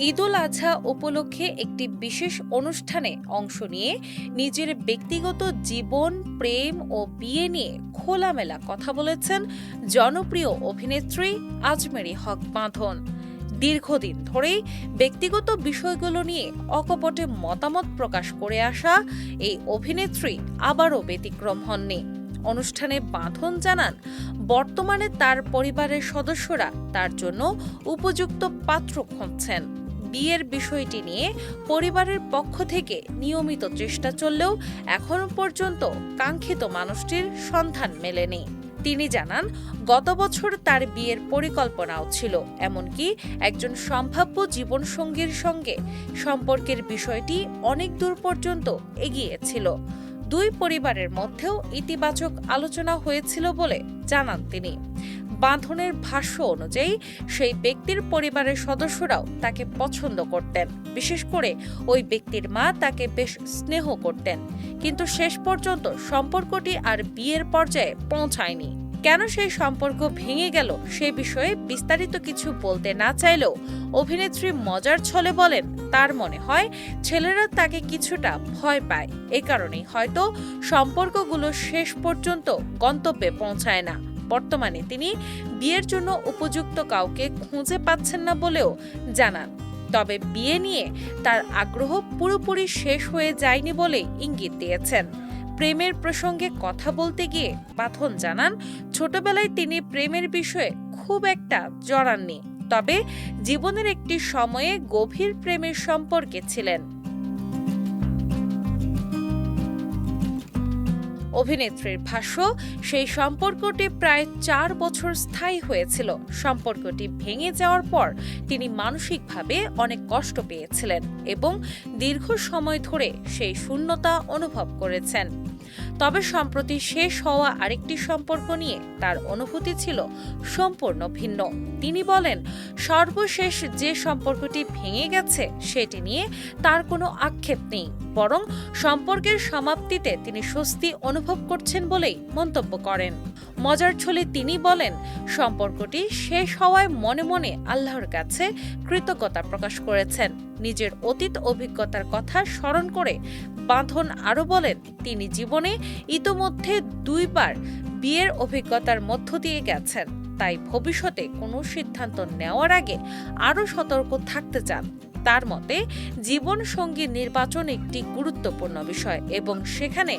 ঈদুল আজহা উপলক্ষে একটি বিশেষ অনুষ্ঠানে অংশ নিয়ে নিজের ব্যক্তিগত জীবন, প্রেম ও বিয়ে নিয়ে খোলামেলা কথা বলেছেন জনপ্রিয় অভিনেত্রী আজমেরী হক বাঁধন। দীর্ঘদিন ধরেই ব্যক্তিগত বিষয়গুলো নিয়ে অকপটে মতামত প্রকাশ করে আসা এই অভিনেত্রী আবারও ব্যতিক্রম হননি। অনুষ্ঠানে বাঁধন জানান, বর্তমানে তার পরিবারের সদস্যরা তার জন্য উপযুক্ত পাত্র খুঁজছেন। বিয়ের বিষয়টি নিয়ে পরিবারের পক্ষ থেকে নিয়মিত চেষ্টা চললেও এখনো পর্যন্ত কাঙ্ক্ষিত মানুষটির সন্ধান মেলেনি। তিনি জানান, গত বছর তার বিয়ের পরিকল্পনাও ছিল, এমনকি একজন সম্ভাব্য জীবনসঙ্গীর সঙ্গে সম্পর্কের বিষয়টি অনেক দূর পর্যন্ত এগিয়েছিল। দুই পরিবারের মধ্যেও ইতিবাচক আলোচনা হয়েছিল বলে জানান তিনি। বাঁধনের ভাষ্য অনুযায়ী সেই ব্যক্তির পরিবারের সদস্যরাও তাকে পছন্দ করতেন, বিশেষ করে ওই ব্যক্তির মা তাকে বেশ স্নেহ করতেন। কিন্তু শেষ পর্যন্ত সম্পর্কটি আর বিয়ের পর্যায়ে পৌঁছায়নি। কেন সেই সম্পর্ক ভেঙে গেল সে বিষয়ে বিস্তারিত কিছু বলতে না চাইলেও অভিনেত্রী মজার ছলে বলেন, তার মনে হয় ছেলেরা তাকে কিছুটা ভয় পায়, এ কারণেই হয়তো সম্পর্কগুলো শেষ পর্যন্ত গন্তব্যে পৌঁছায় না। বর্তমানে তিনি বিয়ের জন্য উপযুক্ত কাউকে খুঁজে পাচ্ছেন না বলেও জানান। তবে বিয়ে নিয়ে তার আগ্রহ পুরোপুরি শেষ হয়ে যায়নি বলেই ইঙ্গিত দিয়েছেন। প্রেমের প্রসঙ্গে কথা বলতে গিয়ে বাঁধন জানান, ছোটবেলায় তিনি প্রেমের বিষয়ে খুব একটা জড়াননি, তবে জীবনের একটি সময়ে গভীর প্রেমের সম্পর্কে ছিলেন। অভিনেত্রীর ভাষ্য, সেই সম্পর্কটি প্রায় 4 বছর স্থায়ী হয়েছিল। সম্পর্কটি ভেঙে যাওয়ার পর তিনি মানসিকভাবে অনেক কষ্ট পেয়েছিলেন এবং দীর্ঘ সময় ধরে সেই শূন্যতা অনুভব করেছেন। তবে সম্প্রতি শেষ হওয়া আরেকটি সম্পর্ক নিয়ে তার অনুভূতি ছিল সম্পূর্ণ ভিন্ন। তিনি বলেন, সর্বশেষ যে সম্পর্কটি ভেঙে গেছে সেটি নিয়ে তার কোনো আক্ষেপ নেই, বরং সম্পর্কের সমাপ্তিতে তিনি স্বস্তি অনুভব করছেন বলেই মন্তব্য করেন। মজার ছলে তিনি বলেন, সম্পর্কটি শেষ হওয়ায় মনে মনে আল্লাহর কাছে কৃতজ্ঞতা প্রকাশ করেছেন। নিজের অতীত অভিজ্ঞতার কথা স্মরণ করে বাঁধন আরও বলেন, তিনি জীবনে ইতোমধ্যে 2 বার বিয়ের অভিজ্ঞতার মধ্য দিয়ে গেছেন, তাই ভবিষ্যতে কোনো সিদ্ধান্ত নেওয়ার আগে আরও সতর্ক থাকতে চান। তার মতে, জীবন সঙ্গী নির্বাচন একটি গুরুত্বপূর্ণ বিষয় এবং সেখানে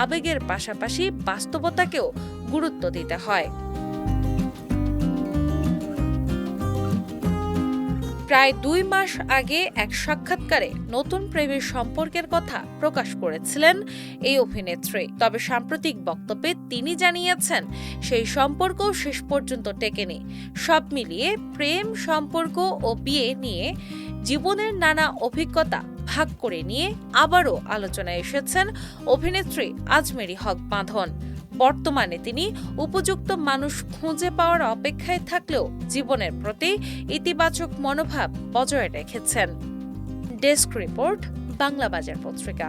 আবেগের পাশাপাশি বাস্তবতাকেও গুরুত্ব দিতে হয়। প্রায় 2 মাস আগে এক সাক্ষাৎকারে নতুন প্রেমের সম্পর্কের কথা প্রকাশ করেছিলেন এই অভিনেত্রী। তবে সাম্প্রতিক বক্তব্যে তিনি জানিয়েছেন, সেই সম্পর্ক শেষ পর্যন্ত টেকেনি। সব মিলিয়ে প্রেম, সম্পর্ক ও বিয়ে নিয়ে জীবনের নানা অভিজ্ঞতা ভাগ করে নিয়ে আবারও আলোচনায় এসেছেন অভিনেত্রী আজমেরী হক বাঁধন। বর্তমানে তিনি উপযুক্ত মানুষ খুঁজে পাওয়ার অপেক্ষায় থাকলেও জীবনের প্রতি ইতিবাচক মনোভাব বজায় রেখেছেন। ডেস্ক রিপোর্ট, বাংলা বাজার পত্রিকা।